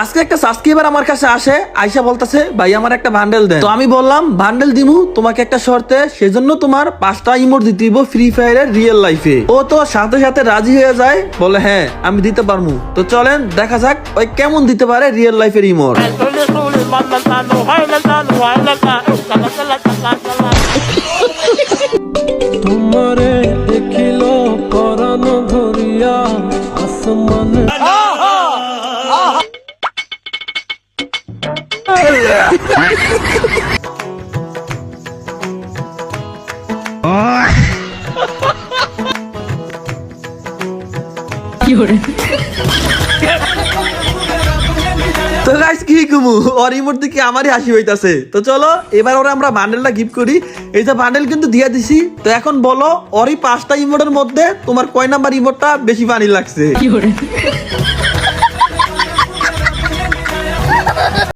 আজকে একটা সাবস্ক্রাইবার আমার কাছে আসে, আইসা বলতেছে ভাই আমার একটা বান্ডেল দেন। তো আমি বললাম বান্ডেল দিমু তোমাকে একটা শর্তে, সেজন্য তোমার 5টা ইমোট দিতে হইব ফ্রি ফায়ারের রিয়েল লাইফে। ও তো সাথে সাথে রাজি হয়ে যায়, বলে হ্যাঁ আমি দিতে পারবো। তো চলেন দেখা যাক ওই কেমন দিতে পারে রিয়েল লাইফের ইমোট। তোমারে দেখিল পরাণ ধরিয়া আসমানে তো গাইস কি কমু, ওর ইমোট দিকে আমারই হাসি হইতাছে। তো চলো এবার ওরা আমরা বান্ডেলটা গিফট করি। এই যে বান্ডেল কিন্তু দিয়ে দিছি। তো এখন বলো ওরই 5টা ইমোটের মধ্যে তোমার কয় নাম্বার ইমোটটা বেশি ফানি লাগছে?